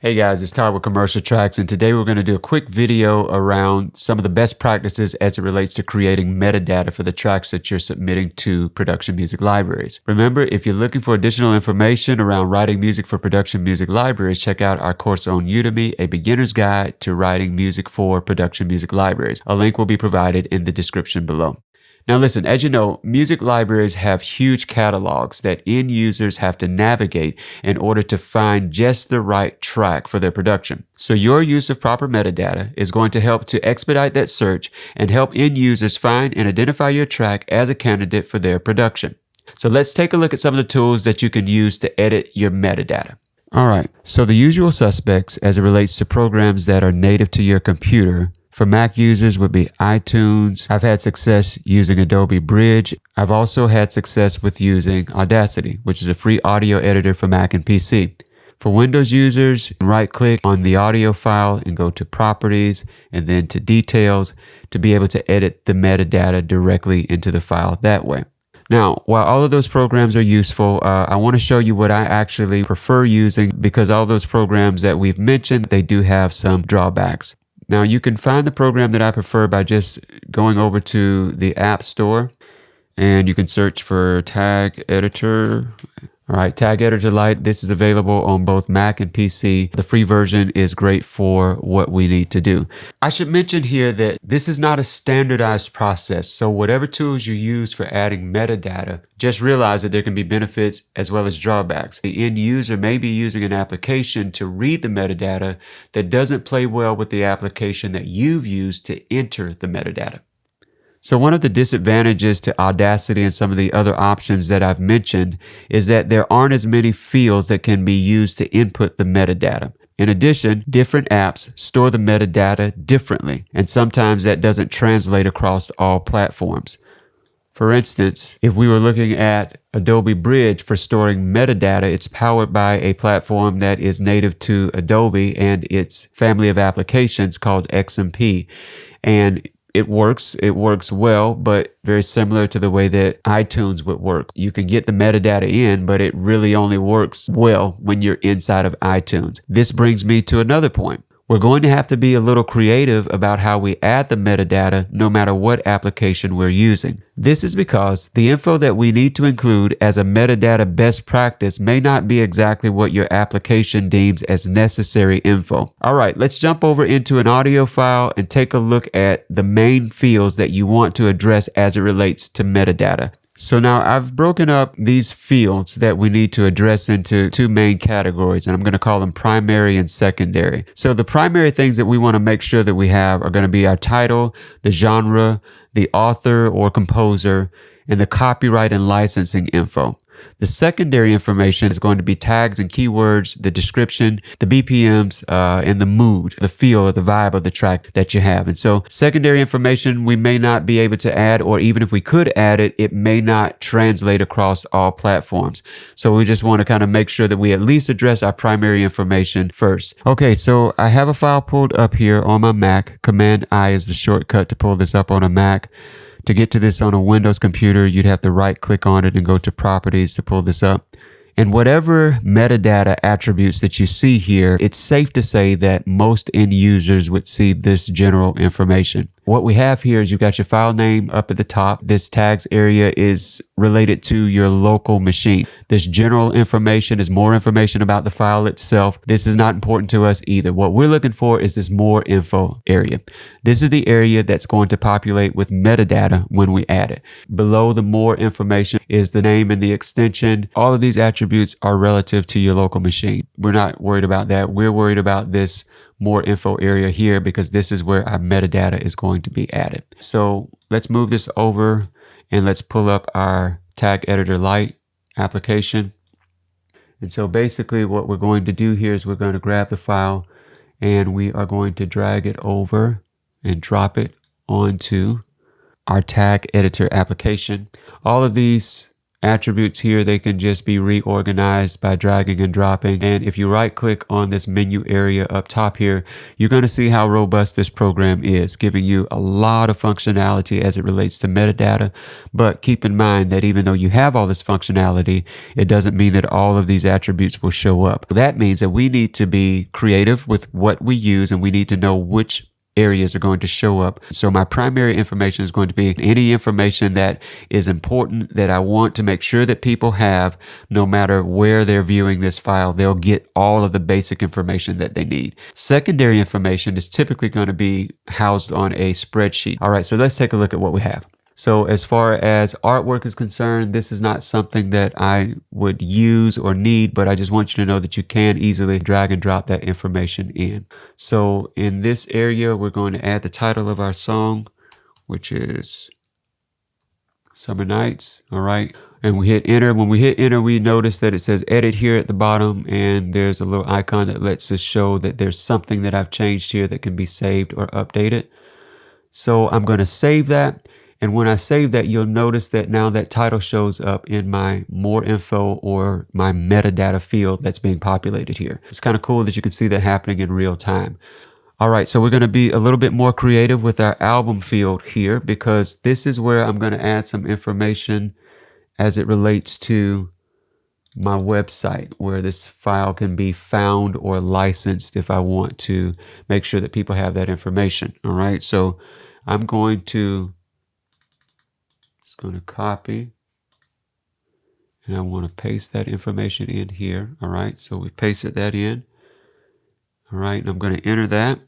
Hey guys, it's Todd with Commercial Tracks, and today we're going to do a quick video around some of the best practices as it relates to creating metadata for the tracks that you're submitting to production music libraries. Remember, if you're looking for additional information around writing music for production music libraries, check out our course on Udemy, A Beginner's Guide to Writing Music for Production Music Libraries. A link will be provided in the description below. Now listen, as you know, music libraries have huge catalogs that end users have to navigate in order to find just the right track for their production. So your use of proper metadata is going to help to expedite that search and help end users find and identify your track as a candidate for their production. So let's take a look at some of the tools that you can use to edit your metadata. All right, so the usual suspects as it relates to programs that are native to your computer for Mac users would be iTunes. I've had success using Adobe Bridge. I've also had success with using Audacity, which is a free audio editor for Mac and PC. For Windows users, right-click on the audio file and go to Properties and then to Details to be able to edit the metadata directly into the file that way. Now, while all of those programs are useful, I want to show you what I actually prefer using because all those programs that we've mentioned, they do have some drawbacks. Now, you can find the program that I prefer by just going over to the App Store and you can search for Tag Editor. All right, Tag Editor Lite. This is available on both Mac and PC. The free version is great for what we need to do. I should mention here that this is not a standardized process. So whatever tools you use for adding metadata, just realize that there can be benefits as well as drawbacks. The end user may be using an application to read the metadata that doesn't play well with the application that you've used to enter the metadata. So one of the disadvantages to Audacity and some of the other options that I've mentioned is that there aren't as many fields that can be used to input the metadata. In addition, different apps store the metadata differently, and sometimes that doesn't translate across all platforms. For instance, if we were looking at Adobe Bridge for storing metadata, it's powered by a platform that is native to Adobe and its family of applications called XMP. And it works well, but very similar to the way that iTunes would work. You can get the metadata in, but it really only works well when you're inside of iTunes. This brings me to another point. We're going to have to be a little creative about how we add the metadata no matter what application we're using. This is because the info that we need to include as a metadata best practice may not be exactly what your application deems as necessary info. All right, let's jump over into an audio file and take a look at the main fields that you want to address as it relates to metadata. So now I've broken up these fields that we need to address into two main categories, and I'm going to call them primary and secondary. So the primary things that we want to make sure that we have are going to be our title, the genre, the author or composer, and the copyright and licensing info. The secondary information is going to be tags and keywords, the description, the BPMs, and the mood, the feel or the vibe of the track that you have. And so secondary information we may not be able to add, or even if we could add it, it may not translate across all platforms. So we just want to kind of make sure that we at least address our primary information first. Okay, so I have a file pulled up here on my Mac. Command-I is the shortcut to pull this up on a Mac. To get to this on a Windows computer, you'd have to right-click on it and go to Properties to pull this up. And whatever metadata attributes that you see here, it's safe to say that most end users would see this general information. What we have here is you've got your file name up at the top. This tags area is related to your local machine. This general information is more information about the file itself. This is not important to us either. What we're looking for is this more info area. This is the area that's going to populate with metadata when we add it. Below the more information is the name and the extension. All of these attributes are relative to your local machine. We're not worried about that. We're worried about this more info area here because this is where our metadata is going to be added. So let's move this over and let's pull up our Tag Editor Lite application. And so basically what we're going to do here is we're going to grab the file and we are going to drag it over and drop it onto our Tag Editor application. All of these attributes here, they can just be reorganized by dragging and dropping. And if you right click on this menu area up top here, you're going to see how robust this program is, giving you a lot of functionality as it relates to metadata. But keep in mind that even though you have all this functionality, it doesn't mean that all of these attributes will show up. That means that we need to be creative with what we use, and we need to know which areas are going to show up. So my primary information is going to be any information that is important that I want to make sure that people have, no matter where they're viewing this file, they'll get all of the basic information that they need. Secondary information is typically going to be housed on a spreadsheet. All right, so let's take a look at what we have. So as far as artwork is concerned, this is not something that I would use or need, but I just want you to know that you can easily drag and drop that information in. So in this area, we're going to add the title of our song, which is Summer Nights. All right. And we hit enter. When we hit enter, we notice that it says edit here at the bottom, and there's a little icon that lets us show that there's something that I've changed here that can be saved or updated. So I'm going to save that. And when I save that, you'll notice that now that title shows up in my more info or my metadata field that's being populated here. It's kind of cool that you can see that happening in real time. All right, so we're going to be a little bit more creative with our album field here, because this is where I'm going to add some information as it relates to my website, where this file can be found or licensed if I want to make sure that people have that information. All right, so I'm going to copy, and I want to paste that information in here. All right, so we pasted that in. All right, and I'm going to enter that.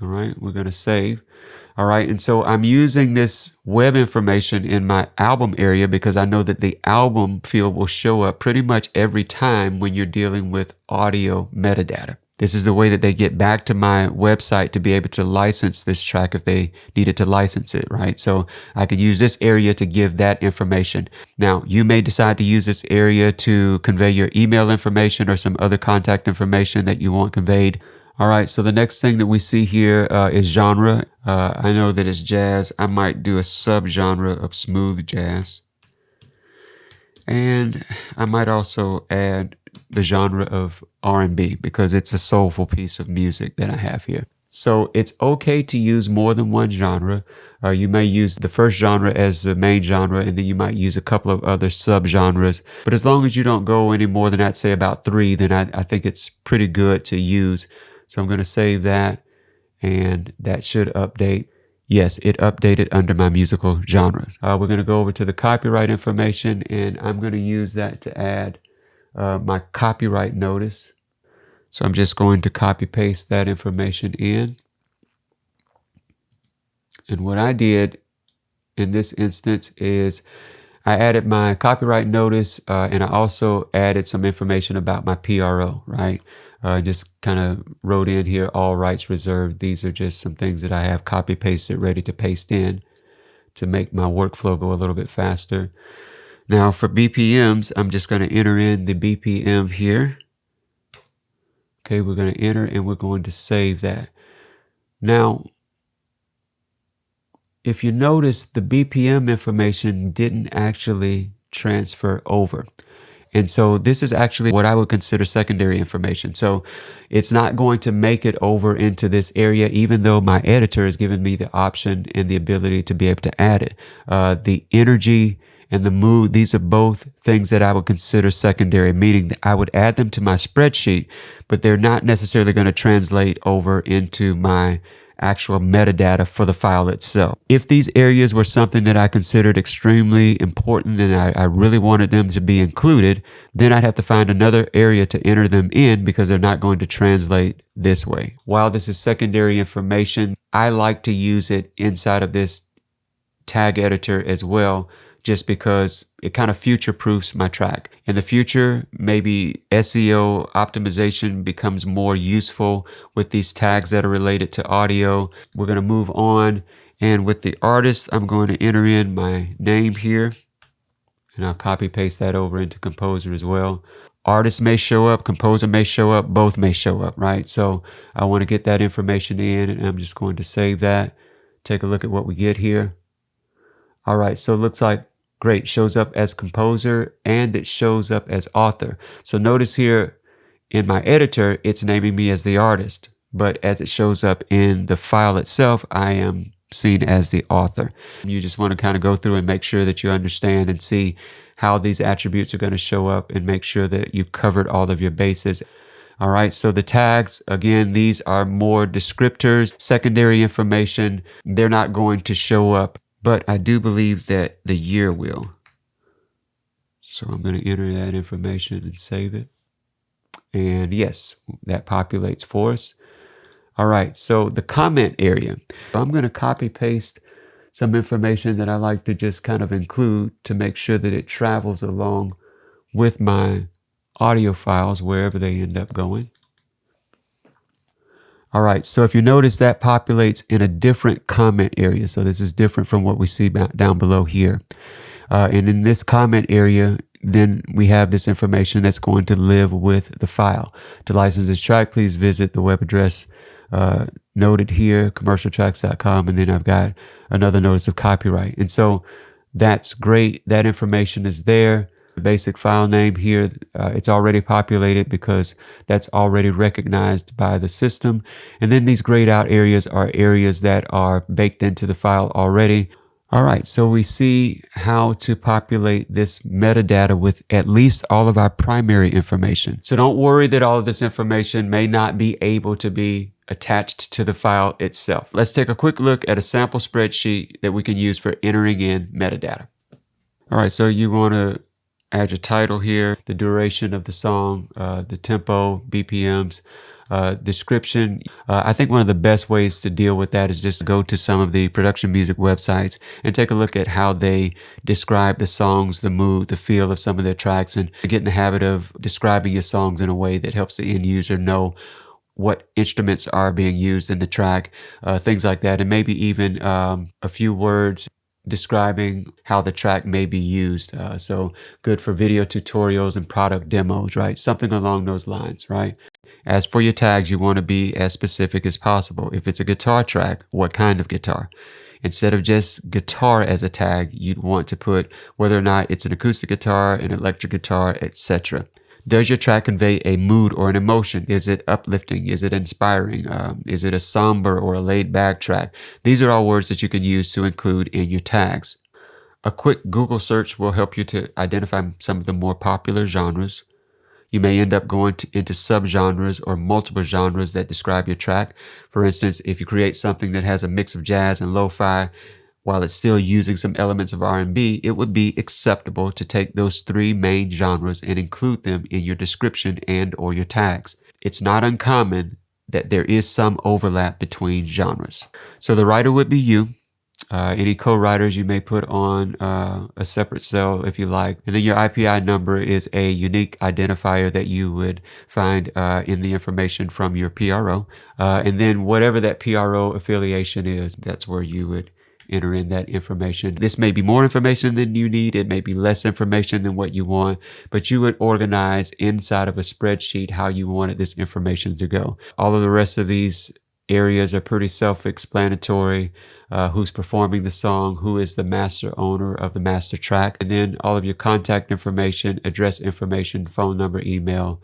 All right, we're going to save. All right, and so I'm using this web information in my album area because I know that the album field will show up pretty much every time when you're dealing with audio metadata. This is the way that they get back to my website to be able to license this track if they needed to license it, right? So I can use this area to give that information. Now, you may decide to use this area to convey your email information or some other contact information that you want conveyed. All right, so the next thing that we see here is genre. I know that it's jazz. I might do a subgenre of smooth jazz. And I might also add the genre of R&B because it's a soulful piece of music that I have here. So it's okay to use more than one genre. You may use the first genre as the main genre, and then you might use a couple of other subgenres. But as long as you don't go any more than I'd say about 3, then I think it's pretty good to use. So I'm going to save that, and that should update. Yes, it updated under my musical genres. We're going to go over to the copyright information, and I'm going to use that to add my copyright notice. So I'm just going to copy paste that information in. And what I did in this instance is I added my copyright notice, and I also added some information about my PRO, right? Just kind of wrote in here, all rights reserved. These are just some things that I have copy pasted ready to paste in to make my workflow go a little bit faster. Now for BPMs, I'm just going to enter in the BPM here. Okay, we're going to enter and we're going to save that. Now, if you notice, the BPM information didn't actually transfer over. And so this is actually what I would consider secondary information. So it's not going to make it over into this area, even though my editor has given me the option and the ability to be able to add it. The energy and the mood, these are both things that I would consider secondary, meaning that I would add them to my spreadsheet, but they're not necessarily going to translate over into my actual metadata for the file itself. If these areas were something that I considered extremely important and I really wanted them to be included, then I'd have to find another area to enter them in because they're not going to translate this way. While this is secondary information, I like to use it inside of this tag editor as well, just because it kind of future-proofs my track. In the future, maybe SEO optimization becomes more useful with these tags that are related to audio. We're going to move on. And with the artist, I'm going to enter in my name here. And I'll copy paste that over into Composer as well. Artist may show up, Composer may show up, both may show up, right? So I want to get that information in, and I'm just going to save that. Take a look at what we get here. All right, so it looks like Great, shows up as composer and it shows up as author. So notice here in my editor, it's naming me as the artist, but as it shows up in the file itself, I am seen as the author. You just want to kind of go through and make sure that you understand and see how these attributes are going to show up and make sure that you covered all of your bases. All right, so the tags, again, these are more descriptors, secondary information. They're not going to show up, but I do believe that the year will. So I'm going to enter that information and save it. And yes, that populates for us. All right, so the comment area. I'm going to copy paste some information that I like to just kind of include to make sure that it travels along with my audio files wherever they end up going. All right, so if you notice, that populates in a different comment area. So this is different from what we see down below here. And in this comment area, then we have this information that's going to live with the file. To license this track, please visit the web address noted here, commercialtracks.com, and then I've got another notice of copyright. And so that's great. That information is there. The basic file name here, it's already populated because that's already recognized by the system. And then these grayed out areas are areas that are baked into the file already. All right, so we see how to populate this metadata with at least all of our primary information. So don't worry that all of this information may not be able to be attached to the file itself. Let's take a quick look at a sample spreadsheet that we can use for entering in metadata. All right, so you want to add your title here, the duration of the song, the tempo, BPMs, description. I think one of the best ways to deal with that is just go to some of the production music websites and take a look at how they describe the songs, the mood, the feel of some of their tracks, and get in the habit of describing your songs in a way that helps the end user know what instruments are being used in the track, things like that, and maybe even a few words describing how the track may be used. So good for video tutorials and product demos, right? Something along those lines, right? As for your tags, you want to be as specific as possible. If it's a guitar track, what kind of guitar? Instead of just guitar as a tag, you'd want to put whether or not it's an acoustic guitar, an electric guitar, etc. Does your track convey a mood or an emotion? Is it uplifting? Is it inspiring? Is it a somber or a laid-back track? These are all words that you can use to include in your tags. A quick Google search will help you to identify some of the more popular genres. You may end up going into subgenres or multiple genres that describe your track. For instance, if you create something that has a mix of jazz and lo-fi, while it's still using some elements of R&B, it would be acceptable to take those three main genres and include them in your description and or your tags. It's not uncommon that there is some overlap between genres. So the writer would be you. Any co-writers you may put on a separate cell if you like. And then your IPI number is a unique identifier that you would find in the information from your PRO. And then whatever that PRO affiliation is, that's where you would enter in that information. This may be more information than you need. It may be less information than what you want, but you would organize inside of a spreadsheet how you wanted this information to go. All of the rest of these areas are pretty self-explanatory. Who's performing the song, who is the master owner of the master track, and then all of your contact information, address information, phone number, email,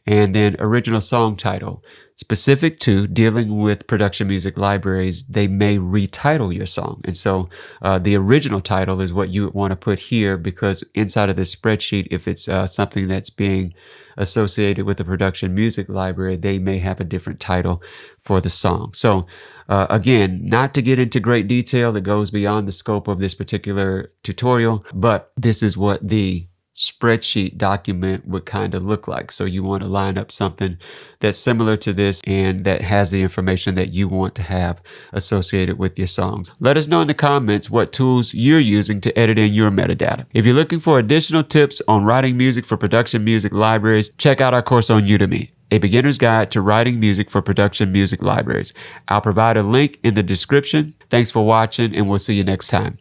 and then original song title. Specific to dealing with production music libraries, they may retitle your song. And so the original title is what you would want to put here, because inside of this spreadsheet, if it's something that's being associated with the production music library, they may have a different title for the song. So again, not to get into great detail that goes beyond the scope of this particular tutorial, but this is what the spreadsheet document would kind of look like. So you want to line up something that's similar to this and that has the information that you want to have associated with your songs. Let us know in the comments what tools you're using to edit in your metadata. If you're looking for additional tips on writing music for production music libraries, check out our course on Udemy, A Beginner's Guide to Writing Music for Production Music Libraries. I'll provide a link in the description. Thanks for watching, and we'll see you next time.